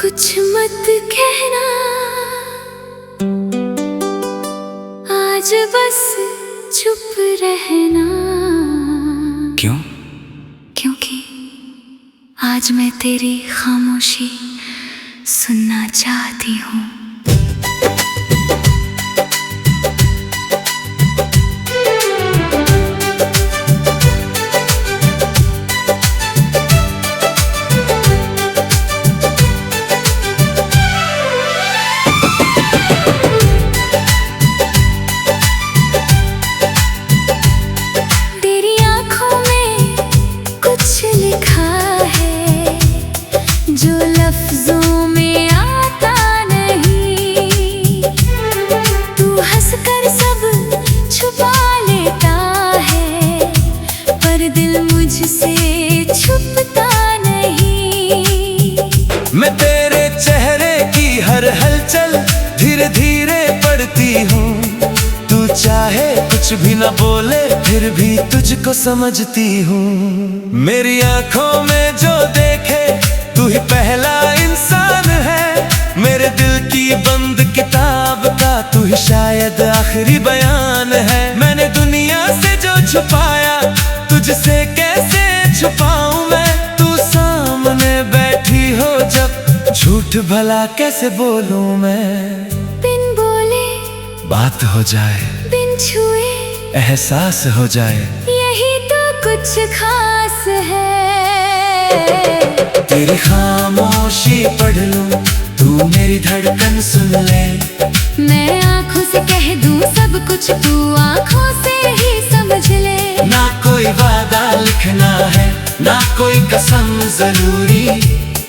कुछ मत कहना, आज बस चुप रहना। क्यों? क्योंकि आज मैं तेरी खामोशी सुनना चाहती हूँ। जो लफ्जों में आता नहीं, तू हंसकर सब छुपा लेता है, पर दिल मुझसे छुपता नहीं। मैं तेरे चेहरे की हर हलचल धीरे धीरे पढ़ती हूँ। तू चाहे कुछ भी न बोले फिर भी तुझको समझती हूँ। मेरी आंखों में जो देखे तू ही पहला इंसान है। मेरे दिल की बंद किताब का तू ही शायद आखिरी बयान है। मैंने दुनिया से जो छुपाया तुझसे कैसे छुपाऊं मैं। तू सामने बैठी हो जब झूठ भला कैसे बोलूं मैं। बिन बोले बात हो जाए, बिन छुए एहसास हो जाए, यही तो कुछ खास है। तेरी खामोशी पढ़ लूं, तू मेरी धड़कन सुन ले। मैं आँखों से कह दूं सब कुछ, तू आँखों से ही समझ ले। ना कोई वादा लिखना है, ना कोई कसम जरूरी।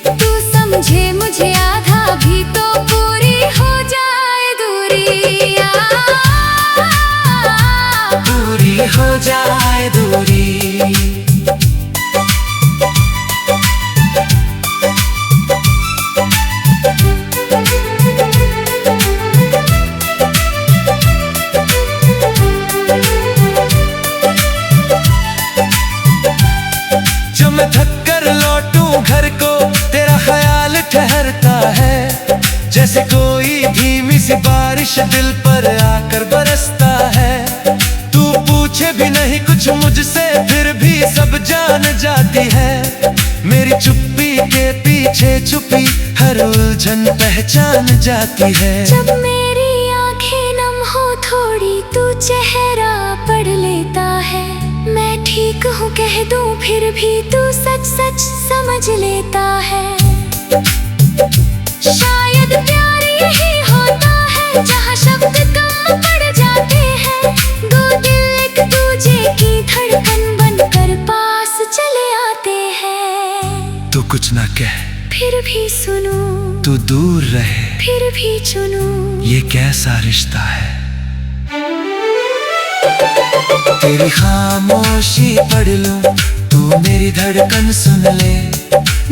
तू समझे मुझे आधा भी तो पूरी हो जाए दूरी। दूरी हो जाए दूरी। जो मैं थक कर लौटूं घर को तेरा ख्याल ठहरता है। जैसे कोई धीमी सी बारिश दिल पर आकर बरसता है। तू पूछे भी नहीं कुछ मुझसे फिर भी सब जान जाती है। मेरी चुप्पी के पीछे छुपी हर उलझन पहचान जाती है। जब मेरी आंखें नम हो थोड़ी तू चेहरा पढ़ लेता है। मैं ठीक हूँ कह दूं फिर भी तू सच सच समझ लेता है। शायद प्यार यही होता है जहाँ शब्द कम पड़ जाते हैं। दो दिल एक दूजे की धड़कन बनकर पास चले आते हैं। तू कुछ ना कह फिर भी सुनूं, तू दूर रहे फिर भी चुनूं। ये कैसा रिश्ता है। तेरी खामोशी पढ़ लूं, तू मेरी धड़कन सुन ले।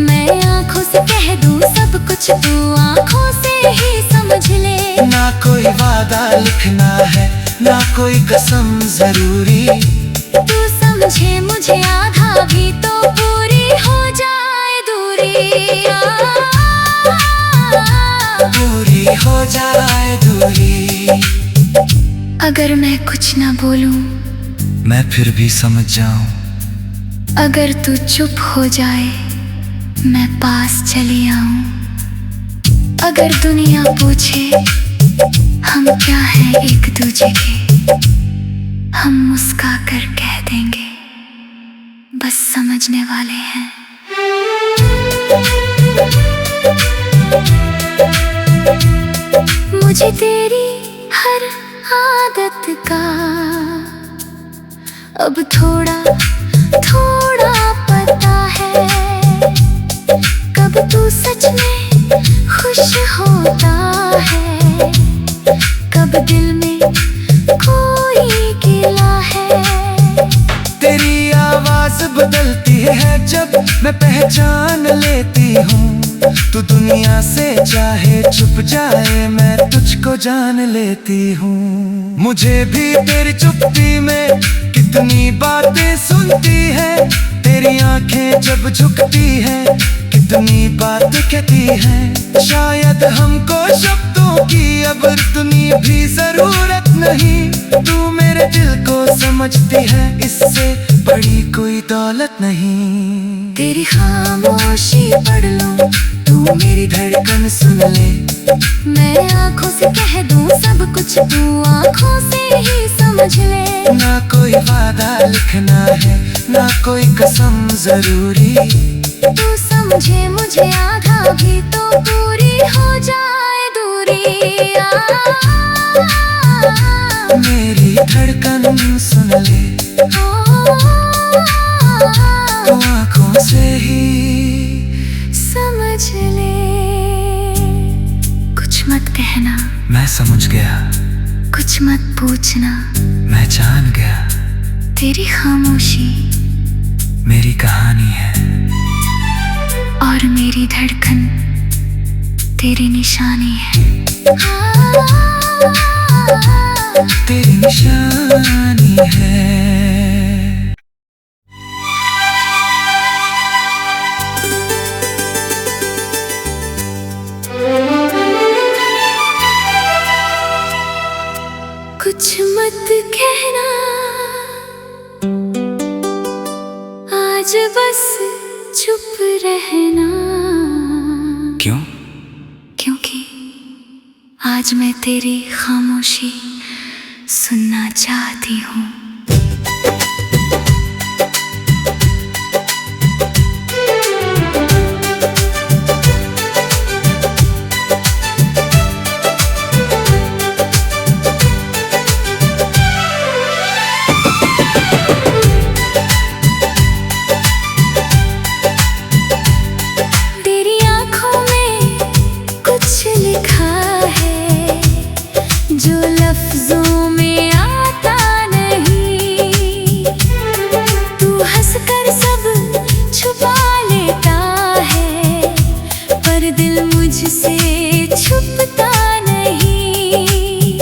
मैं आँखों से कह दूं सब कुछ, तू आँखों से ही समझ ले। ना कोई वादा लिखना है, ना कोई कसम जरूरी। तू समझे मुझे आधा भी तो पूरी हो जाए दूरी। दूरी हो जाए दूरी। अगर मैं कुछ ना बोलूं, मैं फिर भी समझ जाऊं। अगर तू चुप हो जाए, मैं पास चली आऊं। अगर दुनिया पूछे हम क्या हैं एक दूजे के, हम मुस्का कर कह देंगे बस समझने वाले हैं। मुझे तेरी हर आदत का अब थोड़ा थोड़ा पता है। कब तू सच में खुश होता है, कब दिल में कोई गिला है। तेरी आवाज बदलती है जब मैं पहचान लेती हूँ। तू दुनिया से चाहे छुप जाए मैं तुझको जान लेती हूँ। मुझे भी तेरी चुप्पी में कितनी बातें सुनती है। तेरी आंखें जब झुकती है इतनी बात कहती है, शायद हमको शब्दों की अब इतनी भी जरूरत नहीं। तू मेरे दिल को समझती है, इससे बड़ी कोई दौलत नहीं। तेरी खामोशी पढ़ लूं, तू मेरी धड़कन सुन ले, मैं आंखों से कह दूं सब कुछ, तू आंखों से ही समझ ले। ना कोई वादा लिखना है, ना कोई कसम जरूरी। तू समझे मुझे आधा भी तो पूरी हो जाए दूरी। मेरी धड़कन सुन ले, तू आंखों से ही समझ ले। कुछ मत कहना, मैं समझ गया। कुछ मत पूछना, मैं जान गया। तेरी खामोशी मेरी कहानी है, और मेरी धड़कन तेरी निशानी है। तेरी निशानी है। कुछ मत कहना, आज बस चुप रहना। क्यों? क्योंकि आज मैं तेरी खामोशी सुनना चाहती हूँ। जो लफ्जों में आता नहीं, तू हंसकर सब छुपा लेता है, पर दिल मुझसे छुपता नहीं।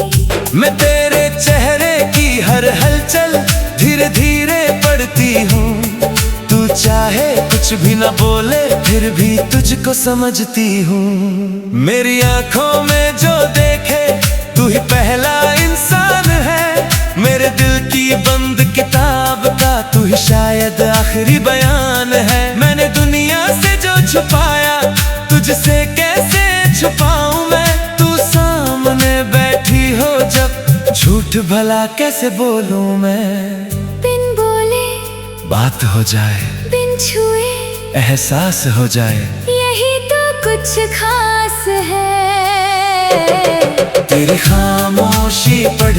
मैं तेरे चेहरे की हर हलचल धीरे धीरे पढ़ती हूँ। तू चाहे कुछ भी न बोले, फिर भी तुझको समझती हूँ। मेरी आंखों में जो देखे, तू ही पहला इंसान है। मेरे दिल की बंद किताब का तू ही शायद आखिरी बयान है। मैंने दुनिया से जो छुपाया, तुझसे कैसे छुपाऊं मैं। तू सामने बैठी हो जब, झूठ भला कैसे बोलूं मैं। बिन बोले बात हो जाए, बिन छुए एहसास हो जाए, यही तो कुछ खास है। तेरी खामोशी पढ़